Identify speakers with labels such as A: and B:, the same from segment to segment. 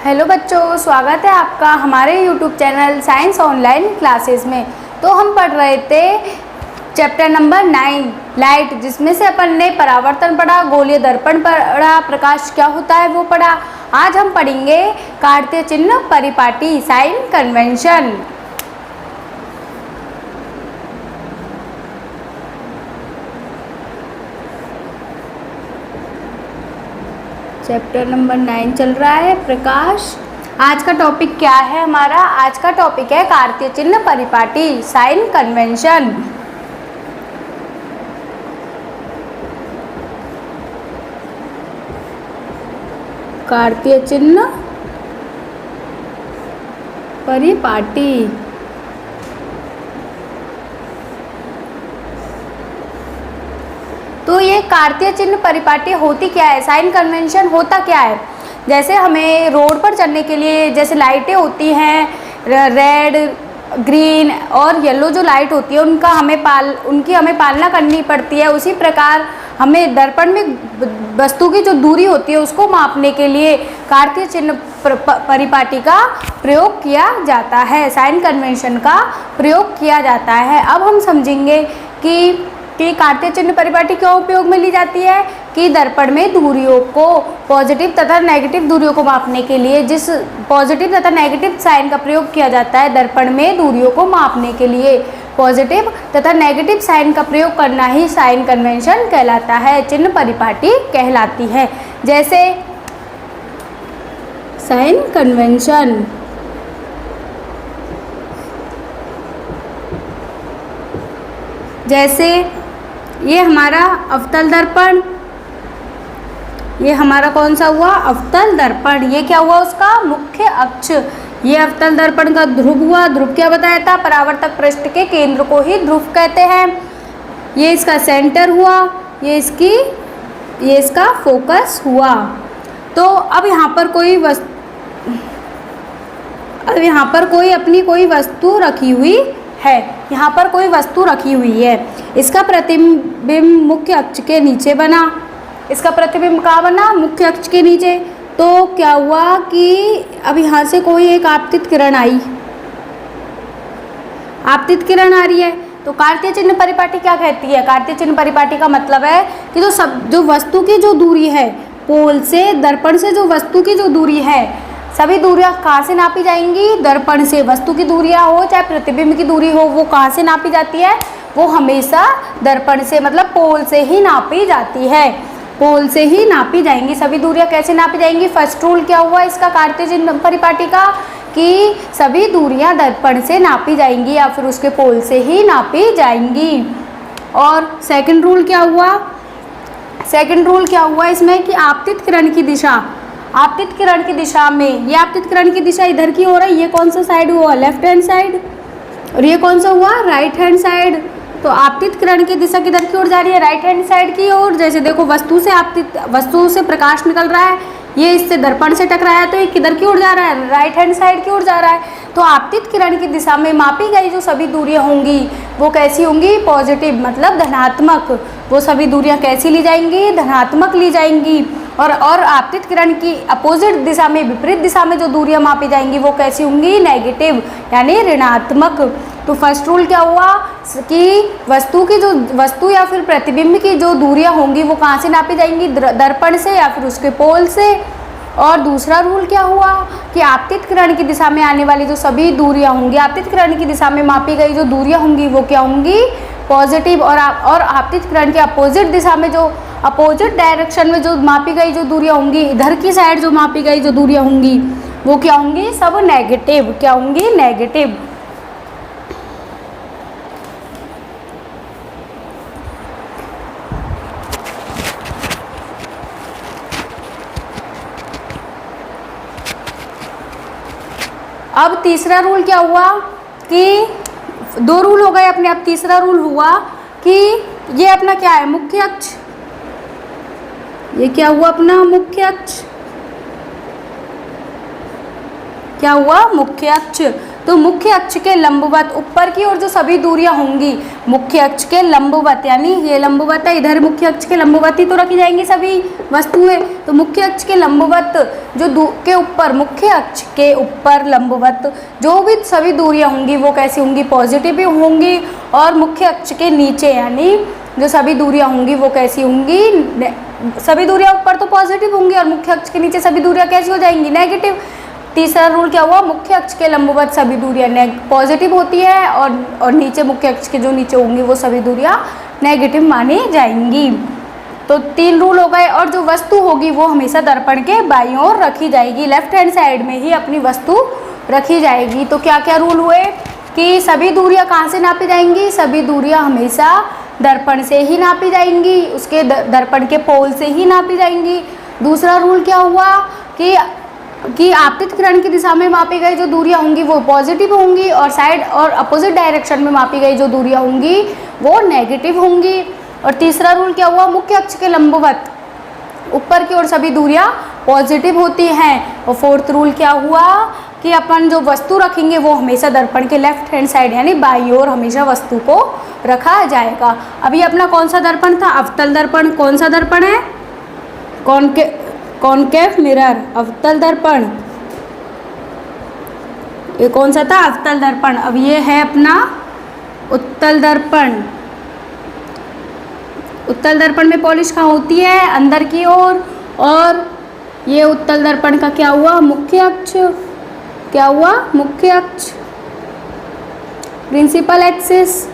A: Hello बच्चों, स्वागत है आपका हमारे YouTube channel science online classes में। तो हम पढ़ रहे थे चैप्टर नंबर 9 लाइट, जिसमें से अपन ने परावर्तन पढ़ा, गोलीय दर्पण पढ़ा, प्रकाश क्या होता है वो पढ़ा। आज हम पढ़ेंगे कार्तीय चिन्ह परिपाटी, साइन कन्वेंशन। चैप्टर नंबर 9 चल रहा है प्रकाश। आज का टॉपिक क्या है हमारा? आज का टॉपिक है कार्तीय चिन्ह परिपाटी, साइन कन्वेंशन। कार्तीय चिन्ह परिपाटी। तो ये कार्तीय चिन्ह परिपाटी होती क्या है, साइन कन्वेंशन होता क्या है? जैसे हमें रोड पर चलने के लिए जैसे लाइटें होती हैं, रेड, ग्रीन और येलो जो लाइट होती है उनकी हमें पालना करनी पड़ती है। उसी प्रकार हमें दर्पण में वस्तु की जो दूरी होती है उसको मापने के लिए कार्तीय चिन्ह परिपाटी का प्रयोग किया जाता है, साइन कन्वेंशन का प्रयोग किया जाता है। अब हम समझेंगे कि कार्तीय चिन्ह परिपाटी क्यों उपयोग में ली जाती है। कि दर्पण में दूरियों को, पॉजिटिव तथा नेगेटिव दूरियों को मापने के लिए जिस पॉजिटिव तथा नेगेटिव साइन का प्रयोग किया जाता है, दर्पण में दूरियों को मापने के लिए पॉजिटिव तथा नेगेटिव साइन का प्रयोग करना ही साइन कन्वेंशन कहलाता है, चिन्ह परिपाटी कहलाती है। जैसे साइन कन्वेंशन, जैसे ये हमारा अवतल दर्पण, ये हमारा कौन सा हुआ? अवतल दर्पण। ये क्या हुआ? उसका मुख्य अक्ष। ये अवतल दर्पण का ध्रुव हुआ। ध्रुव क्या बताया था? परावर्तक पृष्ठ के केंद्र को ही ध्रुव कहते हैं। ये इसका सेंटर हुआ, ये इसका फोकस हुआ। तो अब यहाँ पर कोई अपनी कोई वस्तु रखी हुई है, यहाँ पर कोई वस्तु रखी हुई है। इसका प्रतिबिंब मुख्य अक्ष के नीचे बना। इसका प्रतिबिंब कहाँ बना? मुख्य अक्ष के नीचे। तो क्या हुआ कि अब यहाँ से कोई एक आपतित किरण आई, आपतित किरण आ रही है। तो कार्तीय चिन्ह परिपाटी क्या कहती है? कार्तीय चिन्ह परिपाटी का मतलब है कि जो वस्तु की जो दूरी है, पोल से, दर्पण से जो वस्तु की जो दूरी है, सभी दूरियां कहाँ से नापी जाएंगी? दर्पण से। वस्तु की दूरियां हो चाहे प्रतिबिंब की दूरी हो, वो कहाँ से नापी जाती है? वो हमेशा दर्पण से, मतलब पोल से ही नापी जाती है। पोल से ही नापी जाएंगी सभी दूरियां। कैसे नापी जाएंगी? फर्स्ट रूल क्या हुआ इसका कार्तीय चिन्ह परिपाटी का? कि सभी दूरियां दर्पण से नापी जाएंगी या फिर उसके पोल से ही नापी जाएंगी। और सेकंड रूल क्या हुआ? सेकंड रूल क्या हुआ इसमें? कि आपतित किरण की दिशा, आपतित किरण की दिशा में, ये आपतित किरण की दिशा इधर की हो रही है, ये कौन सा साइड हुआ? Left hand side. और ये कौन सा हुआ? Right hand side. तो आपतित किरण की दिशा किधर की ओर जा रही है? राइट हैंड साइड की ओर। जैसे देखो वस्तु से प्रकाश निकल रहा है, ये इससे दर्पण से टकराया तो ये किधर की ओर जा रहा है? राइट हैंड साइड की ओर जा रहा है। तो आपतित किरण की दिशा में मापी गई जो सभी दूरियां होंगी वो कैसी होंगी? पॉजिटिव, मतलब धनात्मक। वो सभी दूरियां कैसी ली जाएंगी? धनात्मक ली जाएंगी। और आपतित किरण की अपोजिट दिशा में, विपरीत दिशा में जो दूरियां मापी जाएंगी वो कैसी होंगी? नेगेटिव, यानी ऋणात्मक। तो फर्स्ट रूल क्या हुआ कि वस्तु या फिर प्रतिबिंब की जो दूरियां होंगी वो कहाँ से नापी जाएंगी? दर्पण से या फिर उसके पोल से। और दूसरा रूल क्या हुआ कि आपतित किरण की दिशा में आने वाली जो सभी दूरियां होंगी, आपतित किरण की दिशा में मापी गई जो दूरियां होंगी वो क्या होंगी? पॉजिटिव। और आपतित किरण के अपोजिट दिशा में, जो अपोजिट डायरेक्शन में जो मापी गई जो दूरियां होंगी, इधर की साइड जो मापी गई जो दूरियां होंगी वो क्या होंगी? सब नेगेटिव। क्या होंगी? नेगेटिव। अब तीसरा रूल क्या हुआ कि दो रूल हो गए अपने। अब तीसरा रूल हुआ कि ये अपना क्या है? मुख्य अक्ष। ये क्या हुआ? अपना मुख्य अक्ष। क्या हुआ? मुख्य अक्ष। तो मुख्य अक्ष के लंबवत ऊपर की ओर जो सभी दूरियां होंगी, मुख्य अक्ष के लंबवत, यानी ये लंबवत है, इधर मुख्य अक्ष के लंबवत ही तो रखी जाएंगी सभी वस्तुएं। तो मुख्य अक्ष के लंबवत जो के ऊपर, मुख्य अक्ष के ऊपर लंबवत जो भी सभी दूरियां होंगी वो कैसी होंगी, पॉजिटिव भी होंगी। और मुख्य अक्ष के नीचे यानी जो सभी दूरियां होंगी वो कैसी होंगी, सभी दूरियां ऊपर तो पॉजिटिव होंगी और मुख्य अक्ष के नीचे सभी दूरियां कैसी हो जाएंगी, नेगेटिव। तीसरा रूल क्या हुआ, मुख्य अक्ष के लंबवत सभी दूरियां पॉजिटिव होती है और नीचे मुख्य अक्ष के जो नीचे होंगी वो सभी दूरियां नेगेटिव मानी जाएंगी। तो 3 रूल हो गए। और जो वस्तु होगी वो हमेशा दर्पण के बाईं ओर रखी जाएगी, लेफ्ट हैंड साइड में ही अपनी वस्तु रखी जाएगी। तो क्या क्या रूल हुए कि सभी दूरियां कहाँ से नापी जाएंगी, सभी दूरियां हमेशा दर्पण से ही नापी जाएंगी, उसके दर्पण के पोल से ही नापी जाएंगी। दूसरा रूल क्या हुआ कि आपतित किरण की दिशा में मापी गई जो दूरियां होंगी वो पॉजिटिव होंगी और साइड और अपोजिट डायरेक्शन में मापी गई जो दूरियां होंगी वो नेगेटिव होंगी। और तीसरा रूल क्या हुआ, मुख्य अक्ष के लंबवत ऊपर की ओर सभी दूरियां पॉजिटिव होती हैं। और फोर्थ रूल क्या हुआ कि अपन जो वस्तु रखेंगे वो हमेशा दर्पण के लेफ्ट हैंड साइड यानी बाईं ओर हमेशा वस्तु को रखा जाएगा। अभी अपना कौन सा दर्पण था, अवतल दर्पण। कौन सा दर्पण है, कॉनकेव मिरर, अवतल दर्पण। ये कौन सा था, अवतल दर्पण। अब ये है अपना उत्तल दर्पण। उत्तल दर्पण में पॉलिश कहाँ होती है, अंदर की ओर। और ये उत्तल दर्पण का क्या हुआ, मुख्य अक्ष। क्या हुआ, मुख्य अक्ष, प्रिंसिपल एक्सिस।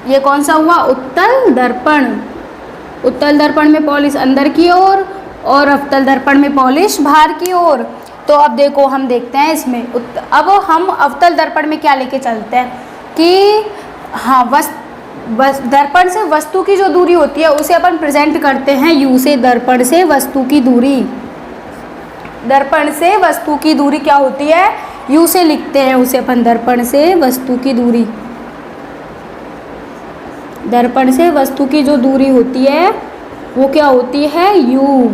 A: ये कौन सा हुआ, उत्तल दर्पण। उत्तल दर्पण में पॉलिश अंदर की ओर और अवतल दर्पण में पॉलिश बाहर की ओर। तो अब देखो हम देखते हैं इसमें अब हम अवतल दर्पण में क्या लेके चलते हैं कि हाँ दर्पण से वस्तु की जो दूरी होती है उसे अपन प्रेजेंट करते हैं यू से। दर्पण से वस्तु की दूरी, दर्पण से वस्तु की दूरी क्या होती है, यू से लिखते हैं उसे अपन। दर्पण से वस्तु की दूरी, दर्पण से वस्तु की जो दूरी होती है वो क्या होती है, u।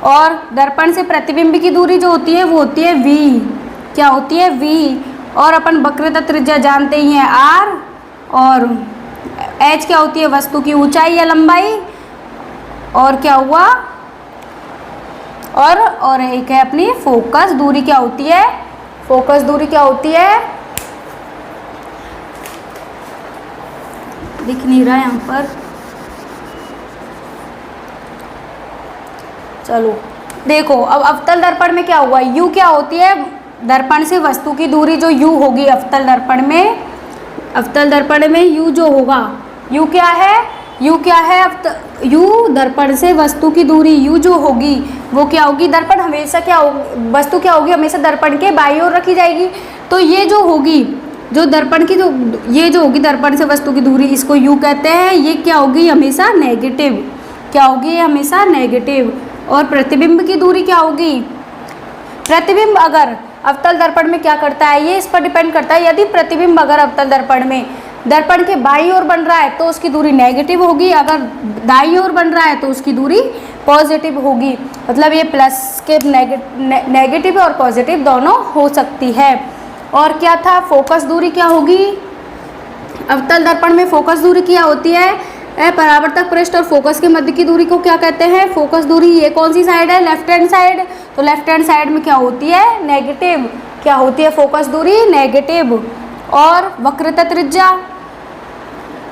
A: और दर्पण से प्रतिबिंब की दूरी जो होती है वो होती है v। क्या होती है, v। और अपन वक्रता त्रिज्या जानते ही हैं r। और h क्या होती है, वस्तु की ऊंचाई या लंबाई। और क्या हुआ, और एक है अपनी फोकस दूरी। क्या होती है, फोकस दूरी क्या होती है, दिख नहीं रहा है यहाँ पर, चलो देखो। अब अवतल दर्पण में क्या हुआ, u क्या होती है, दर्पण से वस्तु की दूरी जो u होगी अवतल दर्पण में, अवतल दर्पण में u जो होगा, u क्या है, u क्या है, u दर्पण से वस्तु की दूरी u जो होगी वो क्या होगी, दर्पण हमेशा क्या होगी, वस्तु क्या होगी, हमेशा दर्पण के बाईं ओर रखी जाएगी। तो ये जो होगी, जो दर्पण की ये जो होगी दर्पण से वस्तु की दूरी, इसको u कहते हैं। ये क्या होगी, हमेशा नेगेटिव। क्या होगी, हमेशा नेगेटिव। और प्रतिबिंब की दूरी क्या होगी, प्रतिबिंब अगर अवतल दर्पण में क्या करता है, ये इस पर डिपेंड करता है। यदि प्रतिबिंब अगर अवतल दर्पण में दर्पण के बाईं ओर बन रहा है तो उसकी दूरी नेगेटिव होगी, अगर दाईं ओर बन रहा है तो उसकी दूरी पॉजिटिव होगी। मतलब ये प्लस के नेगेटिव और पॉजिटिव दोनों हो सकती है। और क्या था, फोकस दूरी क्या होगी, अवतल दर्पण में फोकस दूरी क्या होती है, परावर्तक पृष्ठ और फोकस के मध्य की दूरी को क्या कहते हैं, फोकस दूरी। ये कौन सी साइड है, लेफ्ट हैंड साइड। तो लेफ्ट हैंड साइड में क्या होती है, नेगेटिव। क्या होती है फोकस दूरी, नेगेटिव। और वक्रता त्रिज्या,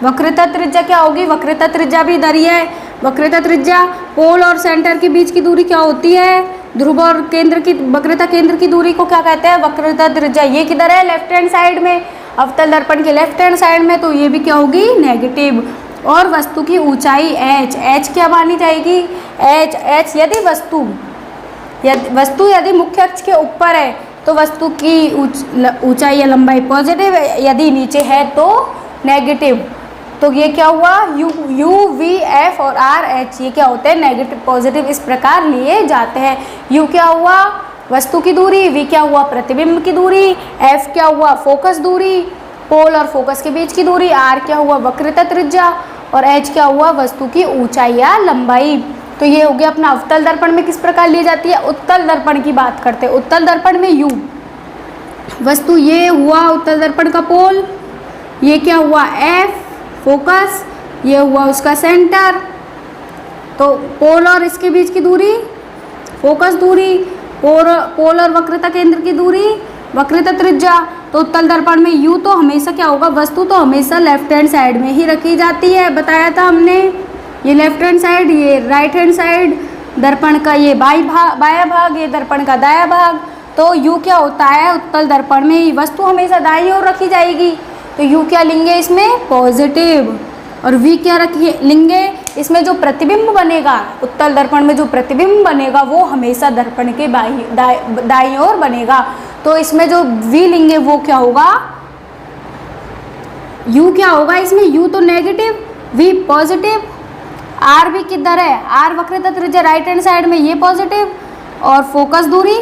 A: वक्रता त्रिज्या क्या होगी, वक्रता त्रिज्या भी इधर ही है। वक्रता त्रिज्या पोल और सेंटर के बीच की दूरी क्या होती है, ध्रुव और केंद्र की, वक्रता केंद्र की दूरी को क्या कहते हैं, वक्रता त्रिज्या। ये किधर है, लेफ्ट हैंड साइड में, अवतल दर्पण के लेफ्ट हैंड साइड में। तो ये भी क्या होगी, नेगेटिव। और वस्तु की ऊंचाई h, h क्या मानी जाएगी, h यदि वस्तु यदि मुख्य अक्ष के ऊपर है तो वस्तु की ऊंचाई या लंबाई पॉजिटिव, यदि नीचे है तो नेगेटिव। तो ये क्या हुआ, u v f और r h ये क्या होते हैं, नेगेटिव पॉजिटिव इस प्रकार लिए जाते हैं। u क्या हुआ, वस्तु की दूरी, v क्या हुआ, प्रतिबिंब की दूरी, f क्या हुआ, फोकस दूरी, पोल और फोकस के बीच की दूरी, r क्या हुआ, वक्रता त्रिज्या, और h क्या हुआ, वस्तु की ऊंचाई या लंबाई। तो ये हो गया अपना अवतल दर्पण में किस प्रकार ली जाती है। उत्तल दर्पण की बात करते हैं। उत्तल दर्पण में यू वस्तु, ये हुआ उत्तल दर्पण का पोल, ये क्या हुआ एफ फोकस, ये हुआ उसका सेंटर। तो पोल और इसके बीच की दूरी फोकस दूरी, पोल और वक्रता केंद्र की दूरी वक्रता त्रिज्या। तो उत्तल दर्पण में यू तो हमेशा क्या होगा, वस्तु तो हमेशा लेफ्ट हैंड साइड में ही रखी जाती है, बताया था हमने। ये लेफ्ट हैंड साइड, ये राइट हैंड साइड, दर्पण का ये बायां भाग, ये दर्पण का दायां भाग। तो यू क्या होता है, उत्तल दर्पण में वस्तु हमेशा दाईं ओर रखी जाएगी। तो यू क्या लेंगे इसमें पॉजिटिव, और वी क्या लेंगे इसमें जो प्रतिबिंब बनेगा, उत्तल दर्पण में जो प्रतिबिंब बनेगा वो हमेशा दर्पण के दाईं ओर बनेगा। तो इसमें जो वी लेंगे वो क्या होगा, यू क्या होगा इसमें, यू तो नेगेटिव, वी पॉजिटिव। आर भी किधर है, आर वक्रता त्रिज्या राइट हैंड साइड में, ये पॉजिटिव, और फोकस दूरी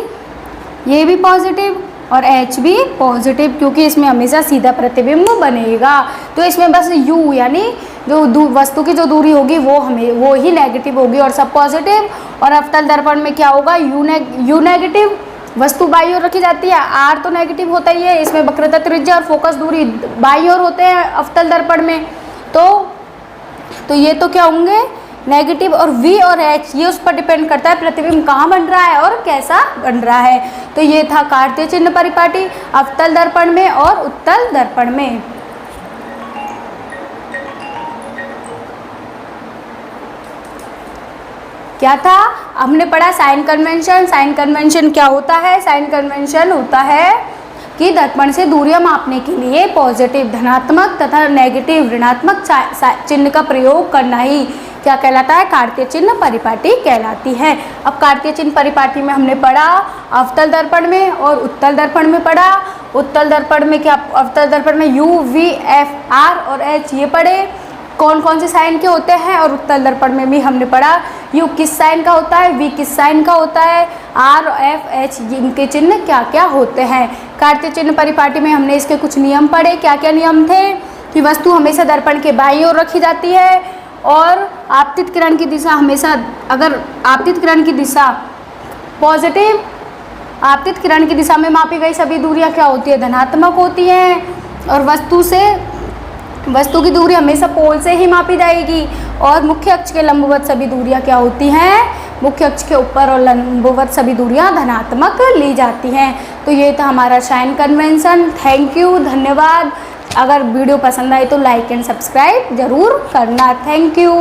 A: ये भी पॉजिटिव, और एच भी पॉजिटिव, क्योंकि इसमें हमेशा सीधा प्रतिबिंब बनेगा। तो इसमें बस यू यानी जो वस्तु की जो दूरी होगी वो ही नेगेटिव होगी और सब पॉजिटिव। और अवतल दर्पण में क्या होगा, यू नेगेटिव, वस्तु बाईं ओर रखी जाती है, आर तो नेगेटिव होता ही है, इसमें वक्रता त्रिज्या और फोकस दूरी बाईं ओर होते हैं अवतल दर्पण में। तो ये तो क्या होंगे नेगेटिव, और वी और एच ये उस पर डिपेंड करता है प्रतिबिंब कहाँ बन रहा है और कैसा बन रहा है। तो ये था कार्तीय चिन्ह परिपाटी अवतल दर्पण में और उत्तल दर्पण में। क्या था, हमने पढ़ा साइन कन्वेंशन। साइन कन्वेंशन क्या होता है, साइन कन्वेंशन होता है कि दर्पण से दूरियां मापने के लिए पॉजिटिव धनात्मक तथा नेगेटिव ऋणात्मक चिन्ह का प्रयोग करना ही क्या कहलाता है, कार्तीय चिन्ह परिपाटी कहलाती है। अब कार्तीय चिन्ह परिपाटी में हमने पढ़ा अवतल दर्पण में और उत्तल दर्पण में पढ़ा। उत्तल दर्पण में क्या, अवतल दर्पण में यू वी एफ आर और एच ये पढ़े कौन कौन से साइन के होते हैं, और उत्तल दर्पण में भी हमने पढ़ा यू किस साइन का होता है, वी किस साइन का होता है, आर एफ एच इनके चिन्ह क्या क्या होते हैं। कार्तीय चिन्ह परिपाटी में हमने इसके कुछ नियम पढ़े। क्या क्या नियम थे, कि वस्तु हमेशा दर्पण के बाईं ओर रखी जाती है, और आपतित किरण की दिशा हमेशा, अगर आपतित किरण की दिशा पॉजिटिव, आपतित किरण की दिशा में मापी गई सभी दूरियां क्या होती है, धनात्मक होती हैं, और वस्तु की दूरी हमेशा पोल से ही मापी जाएगी, और मुख्य अक्ष के लंबवत सभी दूरियां क्या होती हैं, मुख्य अक्ष के ऊपर और लंबवत सभी दूरियां धनात्मक ली जाती हैं। तो ये था हमारा साइन कन्वेंशन। थैंक यू, धन्यवाद। अगर वीडियो पसंद आए तो लाइक एंड सब्सक्राइब जरूर करना। Thank you.